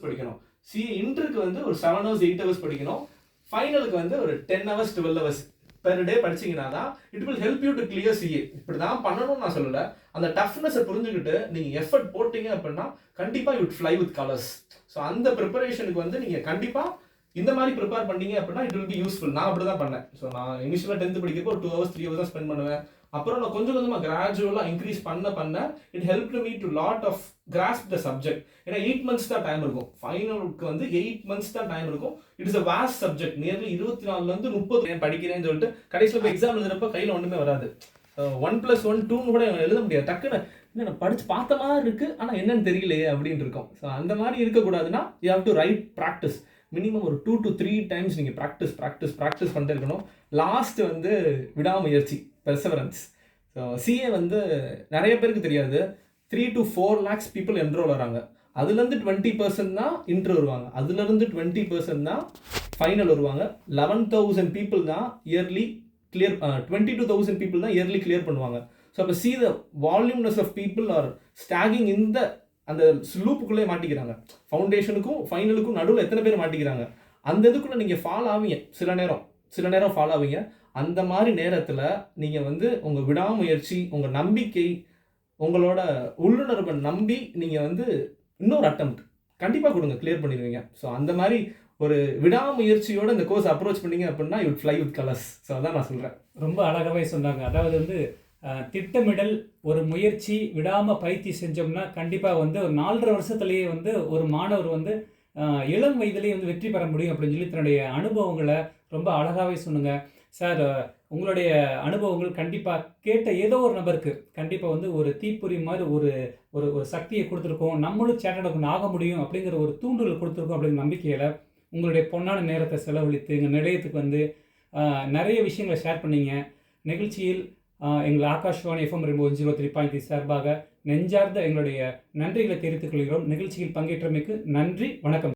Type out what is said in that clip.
படிக்கணும். இன்டருக்கு வந்து ஒரு 7 hours 8 hours படிக்கணும். ஃபைனலுக்கு வந்து ஒரு 10 hours 12 hours பெர் டே படிச்சீங்கன்னா தான் it will help you to clear CA. இப்படி தான் பண்ணணும்னு நான் சொல்லல. அந்த டஃப்னஸை புரிஞ்சுக்கிட்டு நீங்கள் எஃபர்ட் போட்டீங்க அப்படின்னா கண்டிப்பாக you fly with colours. So அந்த ப்ரிப்பரேஷனுக்கு வந்து நீங்கள் கண்டிப்பாக இந்த மாதிரி ப்ரிப்பேர் பண்ணீங்க அப்படின்னா இட் வில் பி யூஸ்ஃபுல். நான் அப்படி தான் பண்ணேன். ஸோ நான் இனிஷியலாக 10th படிக்கிறப்போ ஒரு 2 hours 3 hours தான் ஸ்பெண்ட் பண்ணுவேன். அப்புறம் நான் கொஞ்சம் கொஞ்சமாக கிராஜுவலாக இன்க்ரீஸ் பண்ண it help me to lot of grasp the subject. ஏன்னா 8 months தான் டைம் இருக்கும். ஃபைனலுக்கு வந்து 8 months தான் டைம் இருக்கும். It is a vast subject. Nearly 24 30 படிக்கிறேன்னு சொல்லிட்டு கடைசியில் போய் எக்ஸாம் எழுதுறப்ப கையில் ஒன்றுமே வராது. 1+1 2 கூட எழுத முடியாது. டக்குன்னு என்ன படிச்சு பார்த்த மாதிரி இருக்கு, ஆனால் என்னன்னு தெரியலையே அப்படின்னு இருக்கும். ஸோ அந்த மாதிரி இருக்கக்கூடாதுன்னா you have to write practice. Minimum ஒரு 2 to 3 times நீங்கள் ப்ராக்டிஸ் பண்ணிட்டு இருக்கணும். லாஸ்ட் வந்து விடாமுயற்சி, பெர்சவரன்ஸ். ஸோ சிஏ வந்து நிறைய பேருக்கு தெரியாது. 3 to 4 lakhs people என்ரோல் வராங்க. அதுலேருந்து 20% தான் இன்ட்ரு வருவாங்க. அதுலேருந்து 20% தான் ஃபைனல் வருவாங்க. 11,000 people தான் இயர்லி கிளியர் 22,000 people தான் இயர்லி கிளியர் பண்ணுவாங்க. ஸோ அப்போ see the volumeness of people are stacking இந்த அந்த லூப்புக்குள்ளே மாட்டிக்கிறாங்க. ஃபவுண்டேஷனுக்கும் ஃபைனலுக்கும் நடுவில் எத்தனை பேர் மாட்டிக்கிறாங்க. அந்த இதுக்குள்ளே நீங்கள் ஃபாலோ ஆவீங்க. சில நேரம் ஃபாலோ ஆவீங்க. அந்த மாதிரி நேரத்தில் நீங்கள் வந்து உங்கள் விடாமுயற்சி, உங்கள் நம்பிக்கை, உங்களோட உள்ளுணர்வை நம்பி நீங்கள் வந்து இன்னொரு அட்டெம்ப்ட் கண்டிப்பாக கொடுங்க, கிளியர் பண்ணிடுவீங்க. ஸோ அந்த மாதிரி ஒரு விடாமுயற்சியோட இந்த கோர்ஸ் அப்ரோச் பண்ணீங்க அப்படின்னா you fly with colours. So அதான் நான் சொல்கிறேன். ரொம்ப அழகாகவே சொன்னாங்க. அதாவது வந்து திட்டமிடல், ஒரு முயற்சி, விடாமல் பயிற்சி செஞ்சோம்னா கண்டிப்பாக வந்து ஒரு 4.5 வருஷத்துலேயே வந்து ஒரு மாணவர் வந்து இளம் வயதிலேயே வந்து வெற்றி பெற முடியும் அப்படின்னு சொல்லி தன்னுடைய அனுபவங்களை ரொம்ப அழகாகவே சொன்னுங்க. சார், உங்களுடைய அனுபவங்கள் கண்டிப்பாக கேட்ட ஏதோ ஒரு நபருக்கு கண்டிப்பாக வந்து ஒரு தீப்பொறி மாதிரி ஒரு ஒரு ஒரு சக்தியை கொடுத்துருக்கோம். நம்மளும் சேட்டட் அக்கவுண்ட் ஆக முடியும் அப்படிங்கிற ஒரு தூண்டுதல் கொடுத்துருக்கோம் அப்படிங்கிற நம்பிக்கையில் உங்களுடைய பொன்னான நேரத்தை செலவழித்து எங்கள் நிலையத்துக்கு வந்து நிறைய விஷயங்களை ஷேர் பண்ணீங்க. நிகழ்ச்சியில் எங்கள் ஆகாஷ்வாணி FM ரெயின்போ 103.3 சார்பாக நெஞ்சார்ந்த எங்களுடைய நன்றிகளை தெரிவித்துக் கொள்கிறோம். நிகழ்ச்சியில் பங்கேற்றமைக்கு நன்றி. வணக்கம்.